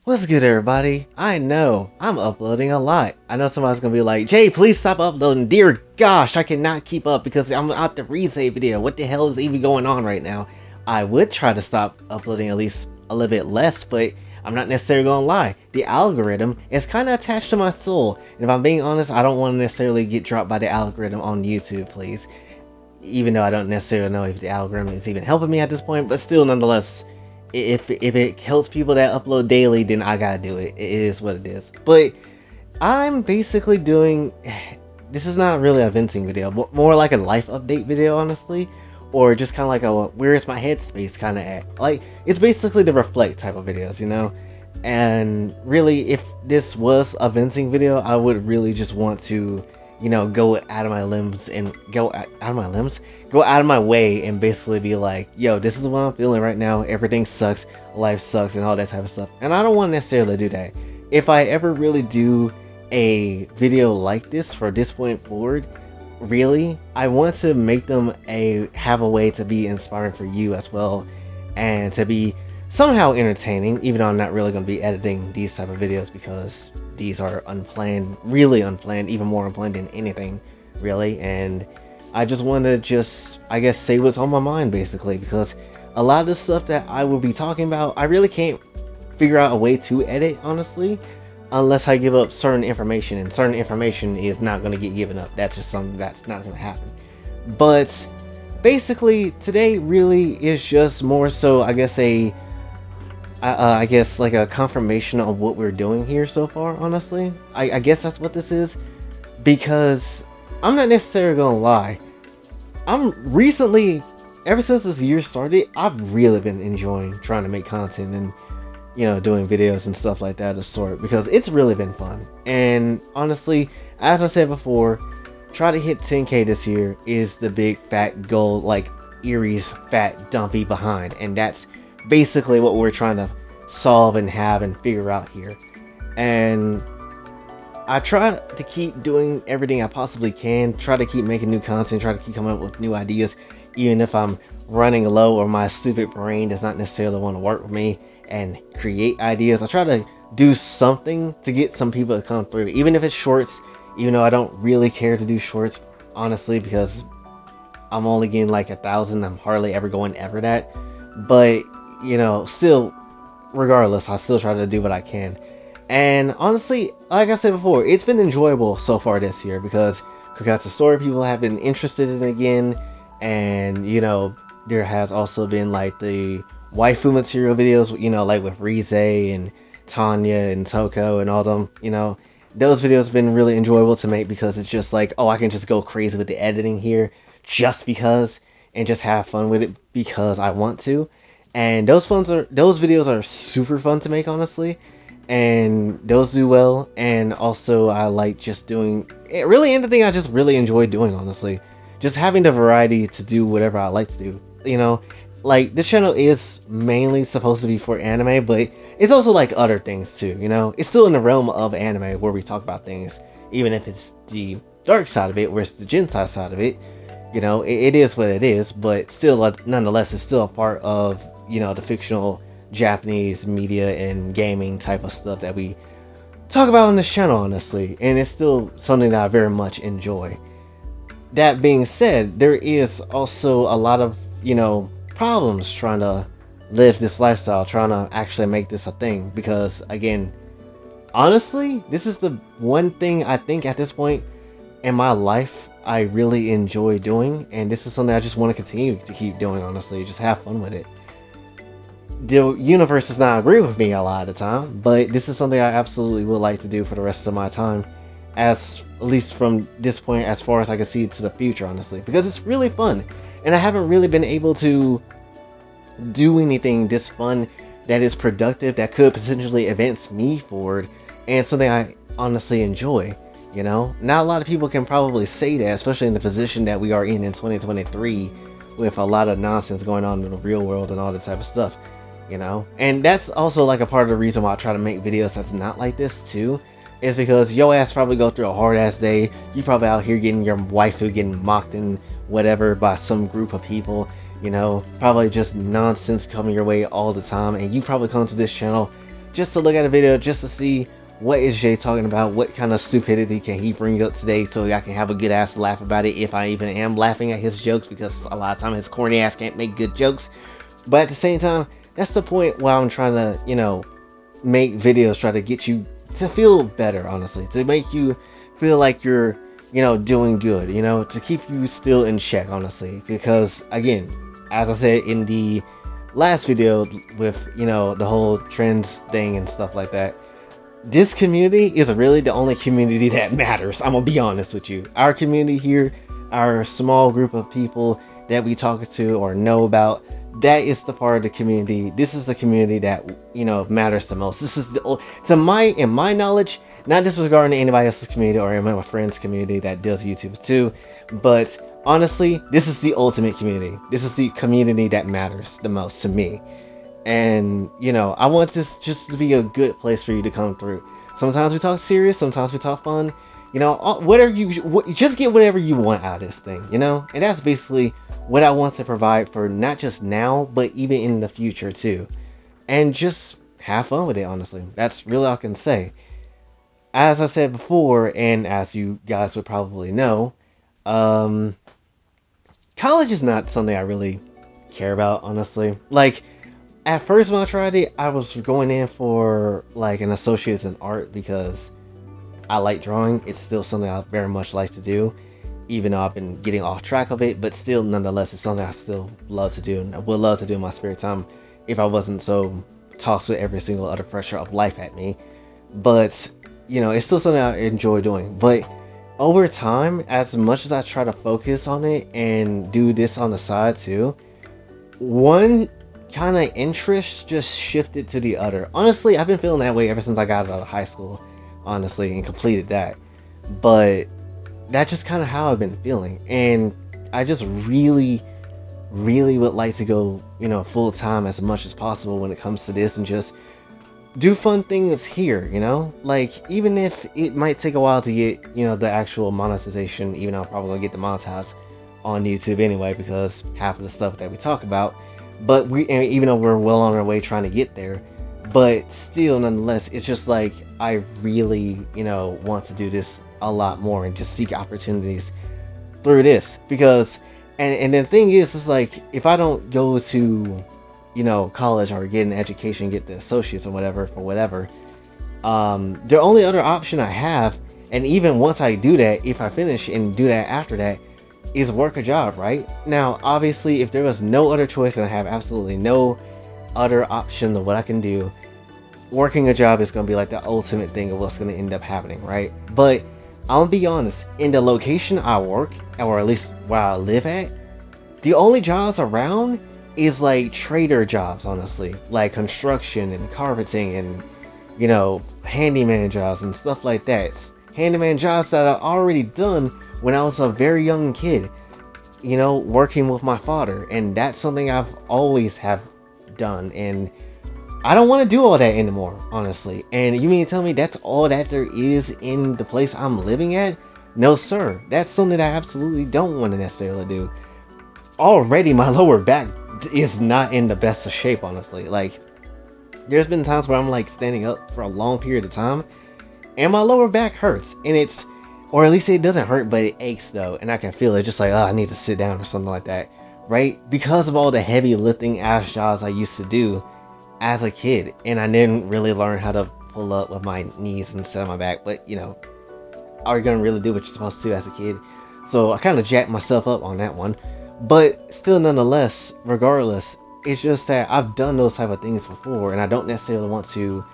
What's good, everybody? I know I'm uploading a lot. I know somebody's gonna be like, Jay, please stop uploading. Dear gosh, I cannot keep up because I'm out the resave video. What the hell is even going on right now? I would try to stop uploading at least a little bit less, but I'm not necessarily gonna lie. The algorithm is kind of attached to my soul. And if I'm being honest, I don't want to necessarily get dropped by the algorithm on YouTube, please. Even though I don't necessarily know if the algorithm is even helping me at this point, but still, nonetheless, if it helps people that upload daily, then I gotta do it. It is what it is. But I'm basically doing, this is not really a venting video, but more like a life update video, honestly, or just kind of like a where is my headspace kind of at. Like, it's basically the reflect type of videos, you know. And really, if this was a venting video, I would really just want to, you know, go out of my limbs and go out of my way and basically be like, yo, this is what I'm feeling right now. Everything sucks, life sucks, and all that type of stuff. And I don't want to necessarily do that. If I ever really do a video like this for this point forward, really, I want to make them have a way to be inspiring for you as well, and to be somehow entertaining, even though I'm not really going to be editing these type of videos because these are unplanned, really unplanned, even more unplanned than anything, really. And I just want to I guess, say what's on my mind, basically, because a lot of the stuff that I will be talking about, I really can't figure out a way to edit, honestly, unless I give up certain information, and certain information is not going to get given up. That's just something that's not going to happen. But basically, today really is just more so, I guess, I guess like a confirmation of what we're doing here so far, honestly. I guess that's what this is, because I'm not necessarily gonna lie, I'm recently, ever since this year started, I've really been enjoying trying to make content and, you know, doing videos and stuff like that of sort, because it's really been fun. And honestly, as I said before, try to hit 10K this year is the big fat goal, like Erie's fat dumpy behind, and that's basically what we're trying to solve and have and figure out here. And I try to keep doing everything I possibly can, try to keep making new content, try to keep coming up with new ideas, even if I'm running low or my stupid brain does not necessarily want to work with me and create ideas. I try to do something to get some people to come through, even if it's shorts, even though I don't really care to do shorts, honestly, because I'm only getting like 1,000. I'm hardly ever going ever that. But you know, still, regardless, I still try to do what I can. And honestly, like I said before, it's been enjoyable so far this year, because Kokatsu Story people have been interested in it again. And, you know, there has also been like the waifu material videos, you know, like with Rize and Tanya and Toko and all them, you know. Those videos have been really enjoyable to make, because it's just like, oh, I can just go crazy with the editing here just because, and just have fun with it because I want to. And those videos are super fun to make, honestly, and those do well. And also, I like just doing really anything I just really enjoy doing, honestly, just having the variety to do whatever I like to do, you know. Like, this channel is mainly supposed to be for anime, but it's also like other things too, you know. It's still in the realm of anime where we talk about things, even if it's the dark side of it, where it's the Gensai side of it, you know. It is what it is, but still, nonetheless, it's still a part of, you know, the fictional Japanese media and gaming type of stuff that we talk about on this channel, honestly. And it's still something that I very much enjoy. That being said, there is also a lot of, you know, problems trying to live this lifestyle, trying to actually make this a thing. Because, again, honestly, this is the one thing I think at this point in my life I really enjoy doing. And this is something I just want to continue to keep doing, honestly. Just have fun with it. The universe does not agree with me a lot of the time, but this is something I absolutely would like to do for the rest of my time, at least from this point, as far as I can see to the future, honestly, because it's really fun. And I haven't really been able to do anything this fun that is productive, that could potentially advance me forward, and something I honestly enjoy, you know. Not a lot of people can probably say that, especially in the position that we are in 2023, with a lot of nonsense going on in the real world and all that type of stuff, you know. And that's also like a part of the reason why I try to make videos that's not like this too, is because your ass probably go through a hard ass day. You probably out here getting your waifu getting mocked and whatever by some group of people, you know, probably just nonsense coming your way all the time, and you probably come to this channel just to look at a video, just to see what is Jay talking about, what kind of stupidity can he bring up today, so I can have a good ass laugh about it, if I even am laughing at his jokes, because a lot of time his corny ass can't make good jokes. But at the same time, that's the point where I'm trying to, you know, make videos, try to get you to feel better, honestly, to make you feel like you're, you know, doing good, you know, to keep you still in check, honestly, because again, as I said in the last video with, you know, the whole trends thing and stuff like that, this community is really the only community that matters. I'm gonna be honest with you. Our community here, our small group of people that we talk to or know about, that is the part of the community. This is the community that, you know, matters the most. This is the, in my knowledge, not disregarding anybody else's community or any of my friends' community that does YouTube too, but honestly, this is the ultimate community. This is the community that matters the most to me. And, you know, I want this just to be a good place for you to come through. Sometimes we talk serious, sometimes we talk fun. You know, whatever just get whatever you want out of this thing, you know? And that's basically what I want to provide for not just now, but even in the future too. And just have fun with it, honestly. That's really all I can say. As I said before, and as you guys would probably know, college is not something I really care about, honestly. Like, at first when I tried it, I was going in for like an associate's in art because I like drawing. It's still something I very much like to do, even though I've been getting off track of it, but still, nonetheless, it's something I still love to do and I would love to do in my spare time if I wasn't so tossed with every single other pressure of life at me. But, you know, it's still something I enjoy doing. But over time, as much as I try to focus on it and do this on the side too, one kind of interest just shifted to the other. Honestly, I've been feeling that way ever since I got out of high school, honestly, and completed that. But that's just kind of how I've been feeling, and I just really would like to go, you know, full time as much as possible when it comes to this, and just do fun things here, you know, like even if it might take a while to get, you know, the actual monetization, even though I'm probably gonna get the monetized on YouTube anyway, because half of the stuff that we talk about. But even though we're well on our way trying to get there, but still, nonetheless, it's just like I really, you know, want to do this a lot more and just seek opportunities through this, because and the thing is, it's like if I don't go to, you know, college or get an education, get the associates or whatever for whatever, the only other option I have, and even once I do that, if I finish and do that after that, is work a job, right? Now, obviously, if there was no other choice and I have absolutely no other option of what I can do, working a job is going to be like the ultimate thing of what's going to end up happening, right? But I'll be honest, in the location I work, or at least where I live at, the only jobs around is like trader jobs, honestly, like construction and carpeting and, you know, handyman jobs and stuff like that. Handyman jobs that I've already done when I was a very young kid, you know, working with my father, and that's something I've always have done, and I don't want to do all that anymore, honestly. And you mean to tell me that's all that there is in the place I'm living at? No, sir. That's something that I absolutely don't want to necessarily do. Already, my lower back is not in the best of shape, honestly. Like, there's been times where I'm like standing up for a long period of time, and my lower back hurts, and it's, or at least it doesn't hurt, but it aches though, and I can feel it, just like, oh, I need to sit down or something like that, right? Because of all the heavy lifting ass jobs I used to do as a kid, and I didn't really learn how to pull up with my knees instead of my back. But, you know, are you gonna really do what you're supposed to as a kid? So I kind of jacked myself up on that one. But still, nonetheless, regardless, it's just that I've done those type of things before, and I don't necessarily want to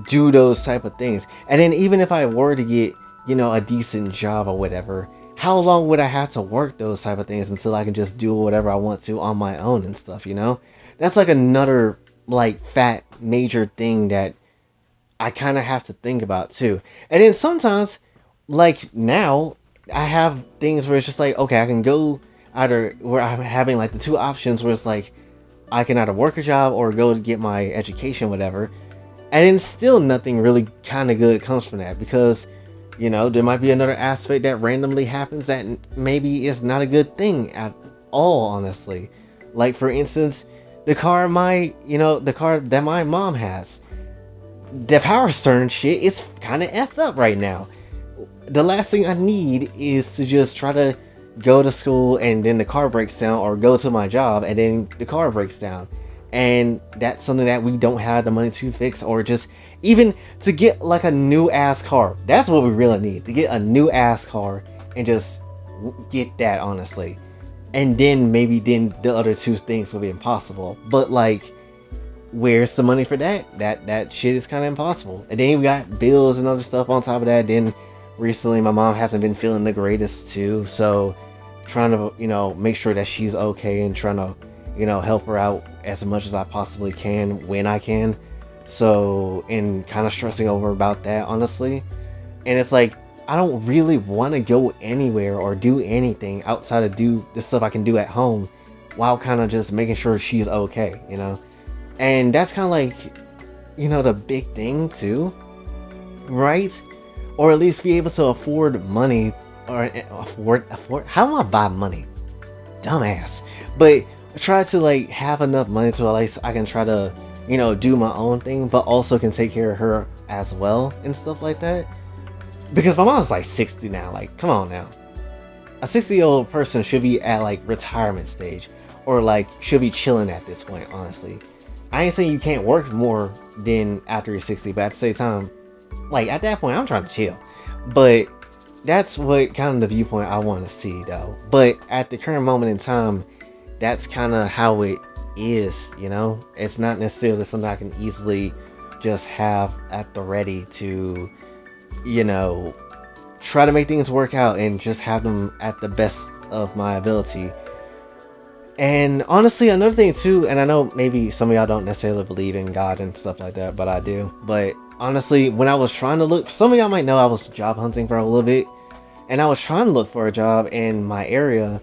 do those type of things. And then even if I were to get, you know, a decent job or whatever, how long would I have to work those type of things until I can just do whatever I want to on my own and stuff, you know? That's like another, like, fat major thing that I kind of have to think about too. And then sometimes, like now, I have things where it's just like, okay, I can go either where I'm having like the two options where it's like I can either work a job or go to get my education, whatever. And then still nothing really kind of good comes from that, because, you know, there might be another aspect that randomly happens that maybe is not a good thing at all, honestly. Like, for instance, the car that my mom has, the power steering shit is kind of effed up right now. The last thing I need is to just try to go to school and then the car breaks down, or go to my job and then the car breaks down. And that's something that we don't have the money to fix, or just even to get like a new ass car. That's what we really need, to get a new ass car and just get that, honestly. And then maybe then the other two things will be impossible. But like, where's the money for that? That shit is kind of impossible. And then we got bills and other stuff on top of that. Then recently my mom hasn't been feeling the greatest too, so trying to, make sure that she's okay, and trying to, help her out as much as I possibly can when I can. So, and kind of stressing over about that, honestly. And it's like, I don't really want to go anywhere or do anything outside of do the stuff I can do at home, while kind of just making sure she's okay, And that's kind of like, the big thing too, right? Or at least be able to afford money, or afford, how am I buy money? Dumbass. But try to like have enough money to at least I can try to, do my own thing, but also can take care of her as well and stuff like that. Because my mom's like 60 now, like, come on now. A 60-year-old person should be at like retirement stage, or like should be chilling at this point, honestly. I ain't saying you can't work more than after you're 60, but at the same time, like at that point I'm trying to chill. But that's what kind of the viewpoint I want to see though. But at the current moment in time, that's kind of how it is, It's not necessarily something I can easily just have at the ready to, try to make things work out and just have them at the best of my ability. And honestly, another thing too, and I know maybe some of y'all don't necessarily believe in God and stuff like that, but I do. But honestly, when I was trying to look, some of y'all might know I was job hunting for a little bit, and I was trying to look for a job in my area.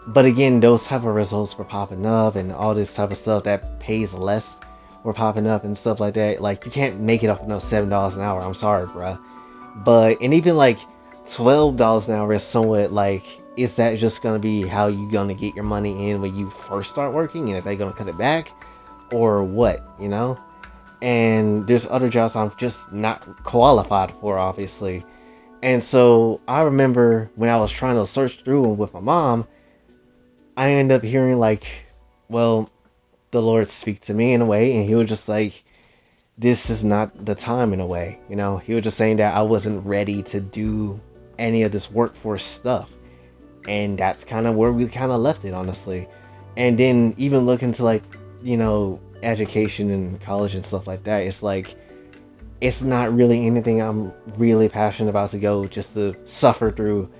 But again, those type of results were popping up, and all this type of stuff that pays less were popping up and stuff like that. Like, you can't make it off of no $7 an hour. I'm sorry, bruh. But, and even like $12 an hour is somewhat like, is that just going to be how you going to get your money in when you first start working? And if they're going to cut it back, or what, And there's other jobs I'm just not qualified for, obviously. And so I remember when I was trying to search through them with my mom, I ended up hearing like, well, the Lord speak to me in a way, and he was just like, this is not the time, in a way. He was just saying that I wasn't ready to do any of this workforce stuff. And that's kind of where we kind of left it, honestly. And then even looking to like, education and college and stuff like that, it's like, it's not really anything I'm really passionate about to go just to suffer through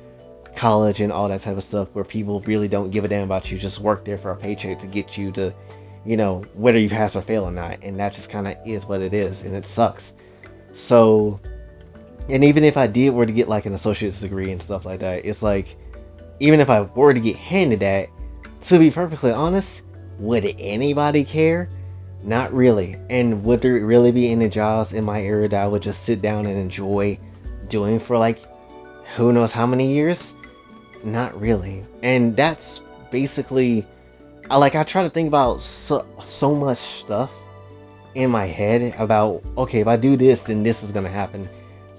college and all that type of stuff, where people really don't give a damn about you, just work there for a paycheck to get you to, whether you pass or fail or not. And that just kind of is what it is, and it sucks. So, and even if I were to get like an associate's degree and stuff like that, it's like, even if I were to get handed that, to be perfectly honest, would anybody care? Not really. And would there really be any jobs in my area that I would just sit down and enjoy doing for like who knows how many years? Not really. And that's basically, I try to think about so much stuff in my head about, okay, if I do this, then this is gonna happen,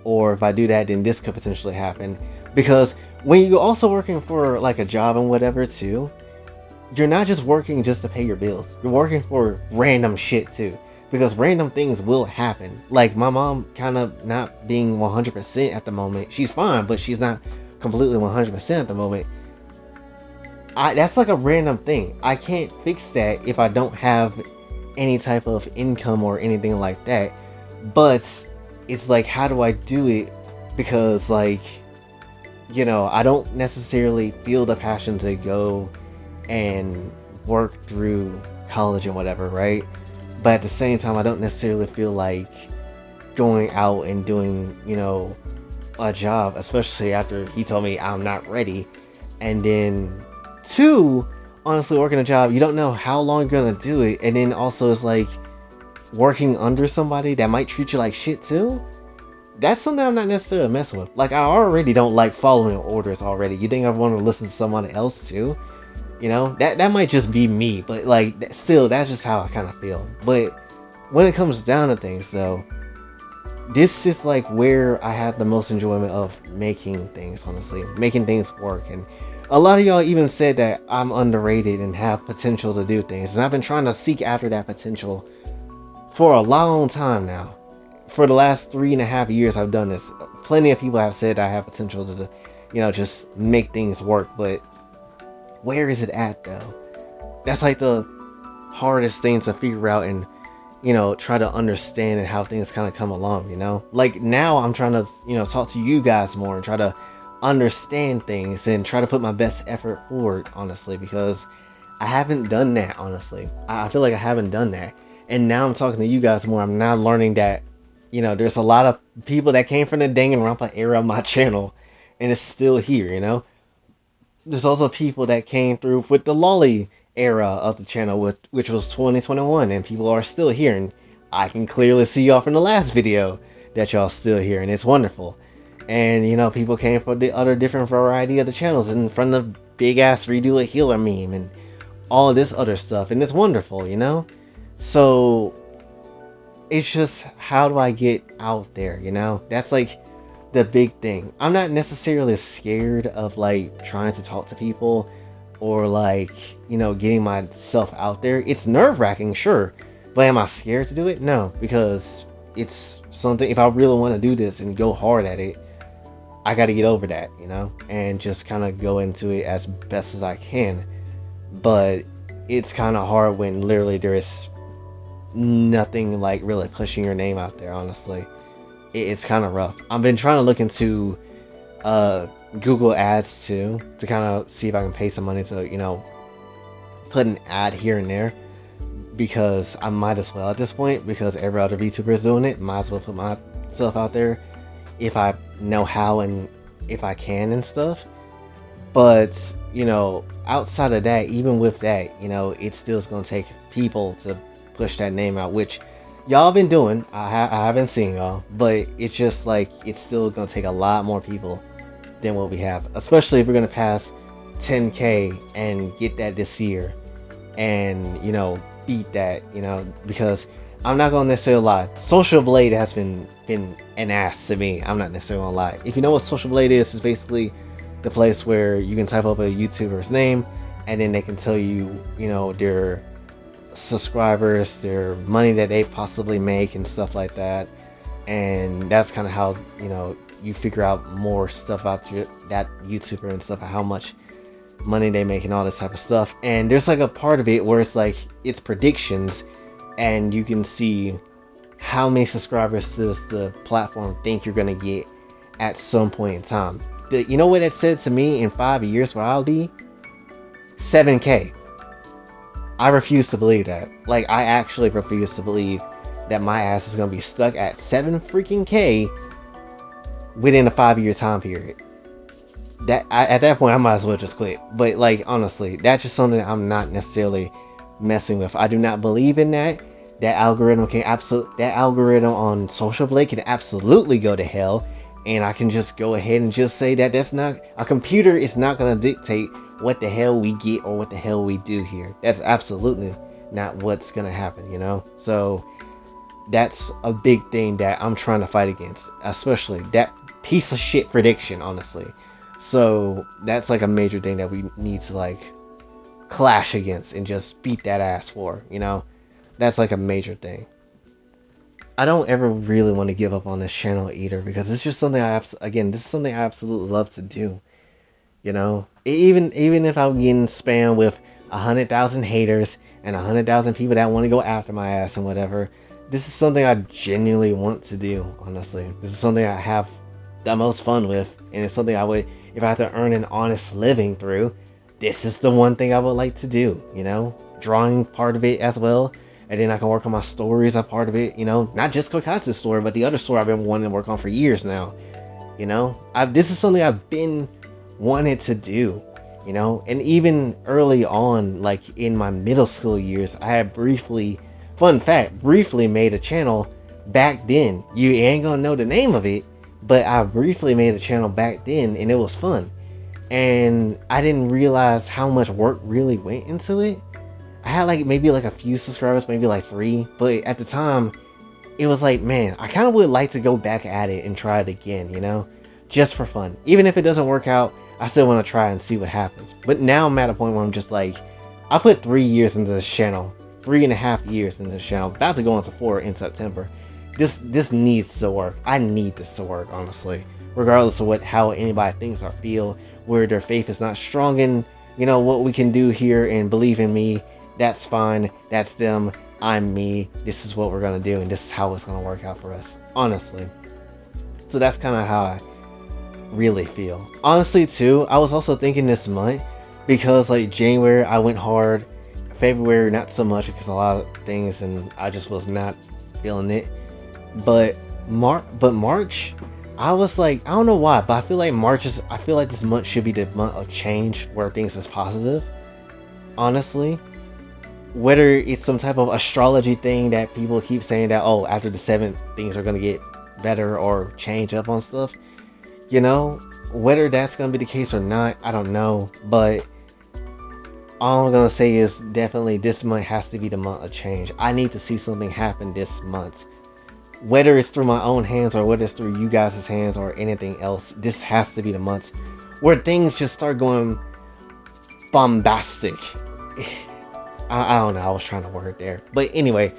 or if I do that, then this could potentially happen. Because when you're also working for like a job and whatever too, you're not just working just to pay your bills. You're working for random shit too, because random things will happen. Like my mom kind of not being 100% at the moment. She's fine, but she's not completely 100% at the moment. That's like a random thing. I can't fix that if I don't have any type of income or anything like that. But it's like, how do I do it? Because like, I don't necessarily feel the passion to go and work through college and whatever, right? But at the same time, I don't necessarily feel like going out and doing, a job, especially after he told me I'm not ready. And then two, honestly, working a job, you don't know how long you're gonna do it. And then also it's like working under somebody that might treat you like shit too. That's something I'm not necessarily messing with. Like, I already don't like following orders already. You think I want to listen to someone else too? That might just be me, but like, still, that's just how I kind of feel. But when it comes down to things though, this is like where I have the most enjoyment of making things, honestly, making things work. And a lot of y'all even said that I'm underrated and have potential to do things, and I've been trying to seek after that potential for a long time now. For the last 3.5 years I've done this. Plenty of people have said I have potential to, just make things work, but where is it at though? That's like the hardest thing to figure out and try to understand and how things kind of come along. Like now I'm trying to talk to you guys more and try to understand things and try to put my best effort forward, honestly, because I haven't done that. Honestly, I feel like I haven't done that, and now I'm talking to you guys more. I'm now learning that there's a lot of people that came from the Danganronpa era of my channel and it's still here. There's also people that came through with the Lolly era of the channel, which was 2021, and people are still here, and I can clearly see y'all from the last video that y'all still here, and it's wonderful. And people came from the other different variety of the channels, and from the big ass redo a healer meme and all of this other stuff, and it's wonderful. So it's just, how do I get out there? That's like the big thing. I'm not necessarily scared of like trying to talk to people or like getting myself out there. It's nerve-wracking, sure, but am I scared to do it? No, because it's something, if I really want to do this and go hard at it, I got to get over that, and just kind of go into it as best as I can. But it's kind of hard when literally there is nothing like really pushing your name out there, honestly. It's kind of rough. I've been trying to look into Google Ads too, to kind of see if I can pay some money to put an ad here and there, because I might as well at this point, because every other VTuber is doing it. Might as well put myself out there if I know how and if I can and stuff. But outside of that, even with that, it still is going to take people to push that name out, which y'all been doing. I haven't seen y'all, but it's just like, it's still going to take a lot more people than what we have, especially if we're going to pass 10k and get that this year, and beat that, because I'm not gonna necessarily lie, Social Blade has been an ass to me. I'm not necessarily gonna lie. If you know what Social Blade is, it's basically the place where you can type up a YouTuber's name and then they can tell you their subscribers, their money that they possibly make and stuff like that. And that's kind of how you figure out more stuff about that YouTuber and stuff, how much money they make and all this type of stuff. And there's like a part of it where it's like, it's predictions, and you can see how many subscribers does the platform think you're gonna get at some point in time. You know what it said to me in 5 years where I'll be? 7k. I refuse to believe that. Like, I actually refuse to believe that my ass is gonna be stuck at 7 freaking k within a 5-year time period. At that point I might as well just quit. But like, honestly, that's just something that I'm not necessarily messing with. I do not believe in that. That algorithm on Social Blade can absolutely go to hell, and I can just go ahead and just say that that's not, a computer is not going to dictate what the hell we get or what the hell we do here. That's absolutely not what's going to happen, So that's a big thing that I'm trying to fight against, especially that piece of shit prediction, honestly. So that's like a major thing that we need to like clash against and just beat that ass for, That's like a major thing. I don't ever really want to give up on this channel either, because it's just something this is something I absolutely love to do. Even if I'm getting spammed with 100,000 haters and 100,000 people that want to go after my ass and whatever, this is something I genuinely want to do, honestly. This is something I have the most fun with, and it's something I would, if I had to earn an honest living through, this is the one thing I would like to do, Drawing part of it as well, and then I can work on my stories, a part of it, not just Kokatsu's story, but the other story I've been wanting to work on for years now, This is something I've been wanted to do, and even early on, like in my middle school years, I had briefly made a channel back then. You ain't gonna know the name of it, but I briefly made a channel back then, and it was fun. And I didn't realize how much work really went into it. I had like maybe like a few subscribers, maybe like 3, but at the time it was like, man, I kind of would like to go back at it and try it again, you know, just for fun. Even if it doesn't work out, I still want to try and see what happens. But now I'm at a point where I'm just like, I put 3 years into this channel, 3.5 years into this channel, about to go into 4 in September. This needs to work. I need this to work, honestly, regardless of how anybody thinks or feel, where their faith is not strong in, you know, what we can do here and believe in me. That's fine. That's them. I'm me. This is what we're gonna do, and this is how it's gonna work out for us, honestly. So that's kind of how I really feel. Honestly, too, I was also thinking this month, because like January I went hard, February not so much because a lot of things and I just was not feeling it. But March, I was like, I don't know why, but I feel like this month should be the month of change, where things is positive, honestly. Whether it's some type of astrology thing that people keep saying that, oh, after the 7th things are gonna get better or change up on stuff, you know, whether that's gonna be the case or not, I don't know. But all I'm gonna say is definitely this month has to be the month of change. I need to see something happen this month, whether it's through my own hands or whether it's through you guys' hands or anything else. This has to be the month where things just start going bombastic. I don't know, I was trying to word there. But anyway,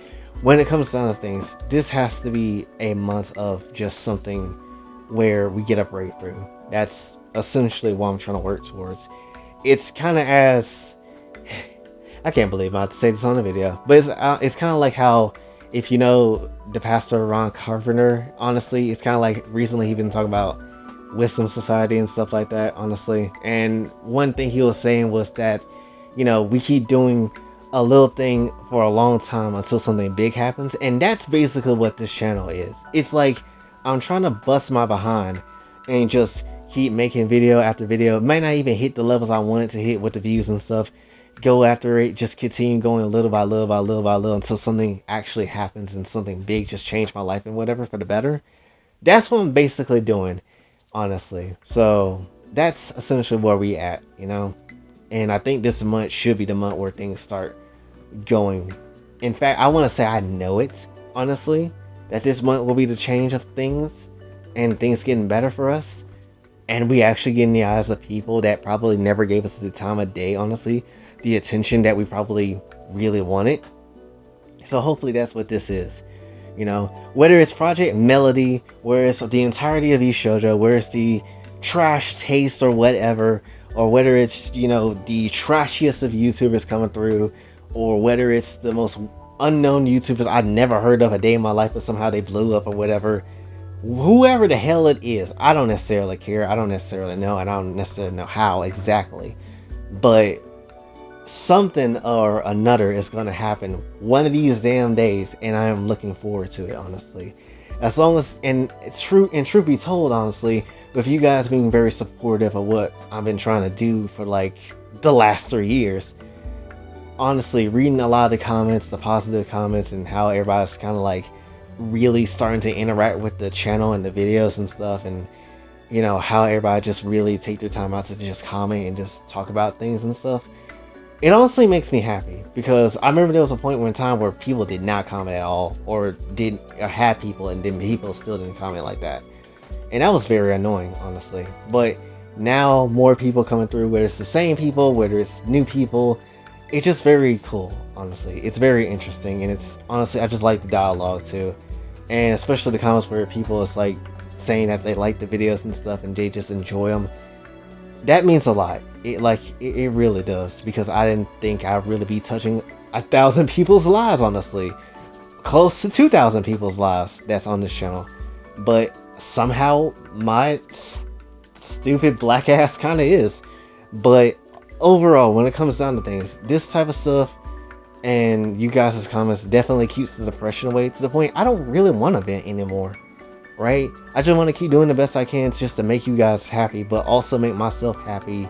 when it comes down to things, this has to be a month of just something where we get a breakthrough. That's essentially what I'm trying to work towards. It's kind of as... I can't believe I'm about to say this on the video, but it's kind of like how, if you know the pastor Ron Carpenter, honestly, it's kind of like recently he's been talking about Wisdom Society and stuff like that, honestly. And one thing he was saying was that, you know, we keep doing a little thing for a long time until something big happens, and that's basically what this channel is. It's like I'm trying to bust my behind and just keep making video after video. It might not even hit the levels I wanted to hit with the views and stuff. Go after it, just continue going little by little by little by little until something actually happens and something big just changed my life and whatever for the better. That's what I'm basically doing, honestly. So that's essentially where we at, you know. And I think this month should be the month where things start going. In fact, I want to say I know it, honestly, that this month will be the change of things and things getting better for us. And we actually get in the eyes of people that probably never gave us the time of day, honestly, the attention that we probably really wanted. So hopefully that's what this is. You know, whether it's Project Melody, whether it's the entirety of eShoujo, whether it's the trash taste or whatever, or whether it's, you know, the trashiest of YouTubers coming through, or whether it's the most unknown YouTubers I've never heard of a day in my life, but somehow they blew up or whatever. Whoever the hell it is, I don't necessarily care. I don't necessarily know. And I don't necessarily know how exactly. But something or another is going to happen one of these damn days. And I am looking forward to it, honestly. As long as, and truth be told, honestly, with you guys being very supportive of what I've been trying to do for like the last 3 years, honestly, reading a lot of the comments, the positive comments, and how everybody's kind of like really starting to interact with the channel and the videos and stuff, and you know how everybody just really take their time out to just comment and just talk about things and stuff, it honestly makes me happy. Because I remember there was a point in time where people did not comment at all, or didn't, or had people, and then people still didn't comment like that, and that was very annoying, honestly. But now more people coming through, whether it's the same people, whether it's new people, it's just very cool, honestly. It's very interesting, and it's honestly, I just like the dialogue too, and especially the comments where people is like saying that they like the videos and stuff and they just enjoy them. That means a lot. It really does, because I didn't think I'd really be touching 1,000 people's lives, honestly. Close to 2,000 people's lives that's on this channel. But somehow my stupid black ass kind of is. But overall, when it comes down to things, this type of stuff and you guys' comments definitely keeps the depression away, to the point I don't really want to vent anymore, right? I just want to keep doing the best I can just to make you guys happy, but also make myself happy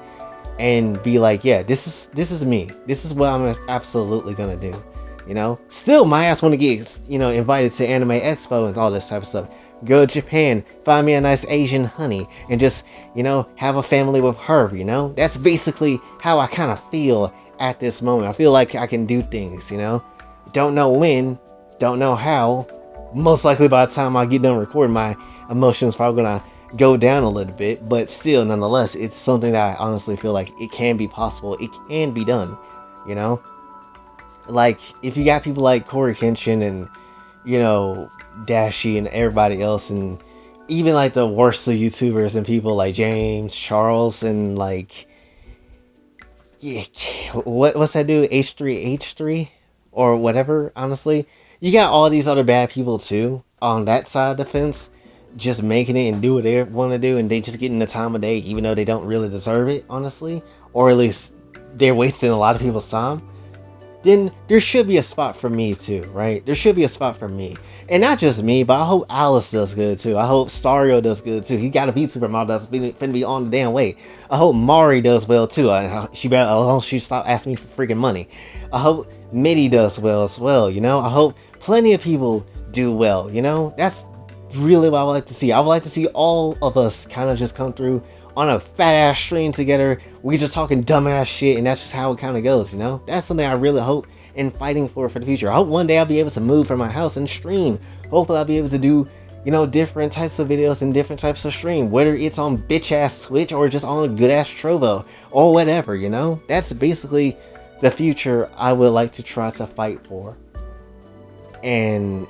and be like, yeah, this is me. This is what I'm absolutely gonna do. You know, still my ass want to get, you know, invited to Anime Expo and all this type of stuff. Go to Japan, find me a nice Asian honey, and just, you know, have a family with her, you know? That's basically how I kind of feel at this moment. I feel like I can do things, you know? Don't know when, don't know how, most likely by the time I get done recording, my emotions probably gonna go down a little bit, but still, nonetheless, it's something that I honestly feel like it can be possible. It can be done, you know? Like, if you got people like Corey Kenshin and, you know, Dashi and everybody else, and even like the worst of YouTubers and people like James Charles and like, yeah, what's that dude, H3H3 or whatever, honestly, you got all these other bad people too on that side of the fence, just making it and do what they want to do, and they just getting the time of day even though they don't really deserve it, honestly, or at least they're wasting a lot of people's time. Then there should be a spot for me too, right? There should be a spot for me. And not just me, but I hope Alice does good too. I hope Stario does good too. He got a VTuber model that's finna be on the damn way. I hope Mari does well too. She better, as long as she stop asking me for freaking money. I hope Mitty does well as well, you know? I hope plenty of people do well, you know? That's really what I would like to see. I would like to see all of us kind of just come through on a fat ass stream together. We just talking dumbass shit, and that's just how it kind of goes, you know? That's something I really hope and fighting for the future. I hope one day I'll be able to move from my house and stream. Hopefully I'll be able to do, you know, different types of videos and different types of stream, whether it's on bitch ass Twitch or just on good ass Trovo or whatever, you know? That's basically the future I would like to try to fight for. And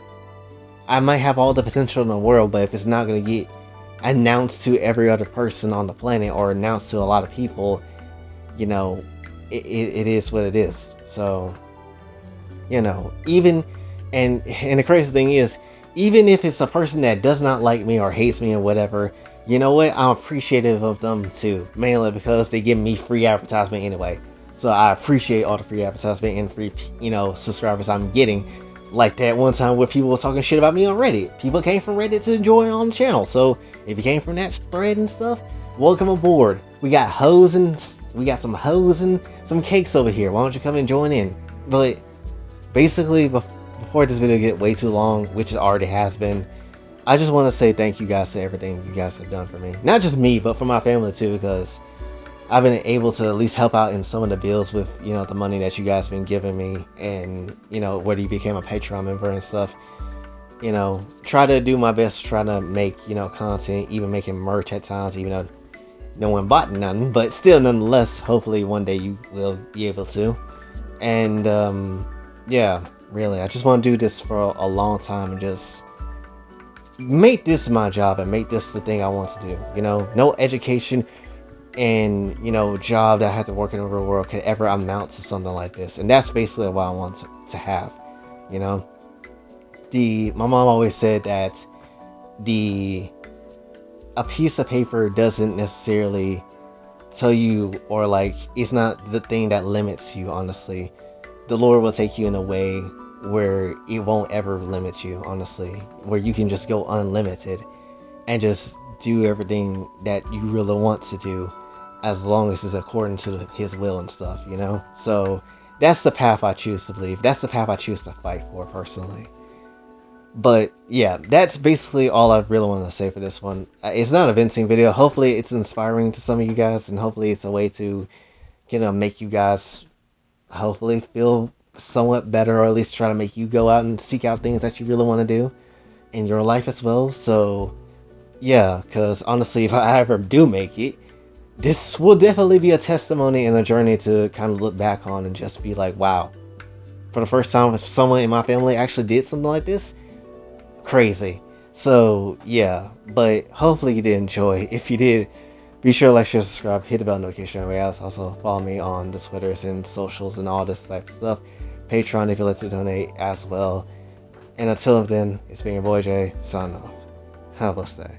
I might have all the potential in the world, but if it's not going to get announced to every other person on the planet or announced to a lot of people, you know, it is what it is. So, you know, even, and the crazy thing is, even if it's a person that does not like me or hates me or whatever, you know what, I'm appreciative of them too, mainly because they give me free advertisement anyway. So I appreciate all the free advertisement and free, you know, subscribers I'm getting. Like that one time where people were talking shit about me on Reddit. People came from Reddit to join on the channel. So if you came from that thread and stuff, welcome aboard. We got hoes and we got some hoes and some cakes over here. Why don't you come and join in? But basically, before this video get way too long, which it already has been, I just want to say thank you guys to everything you guys have done for me. Not just me, but for my family too, because I've been able to at least help out in some of the bills with, you know, the money that you guys have been giving me, and, you know, whether you became a Patreon member and stuff, you know, try to do my best to try to make, you know, content, even making merch at times, even though no one bought none, but still, nonetheless, hopefully one day you will be able to. And, yeah, really, I just want to do this for a long time and just make this my job and make this the thing I want to do, you know, no education and, you know, job that I have to work in the real world could ever amount to something like this. And that's basically what I want to have, you know. My mom always said that a piece of paper doesn't necessarily tell you, or like, it's not the thing that limits you, honestly. The Lord will take you in a way where it won't ever limit you, honestly, where you can just go unlimited and just do everything that you really want to do, as long as it's according to his will and stuff, you know? So that's the path I choose to believe. That's the path I choose to fight for, personally. But yeah, that's basically all I really want to say for this one. It's not a venting video. Hopefully it's inspiring to some of you guys, and hopefully it's a way to, you know, make you guys hopefully feel somewhat better, or at least try to make you go out and seek out things that you really want to do in your life as well. So yeah, because honestly, if I ever do make it, this will definitely be a testimony and a journey to kind of look back on and just be like, wow, for the first time someone in my family actually did something like this. Crazy. So yeah, but hopefully you did enjoy. If you did, be sure to like, share, subscribe, hit the bell notification everywhere else. Also follow me on the Twitters and socials and all this type of stuff. Patreon if you'd like to donate as well. And until then, it's been your boy Jay, signing off. Have a blessed day.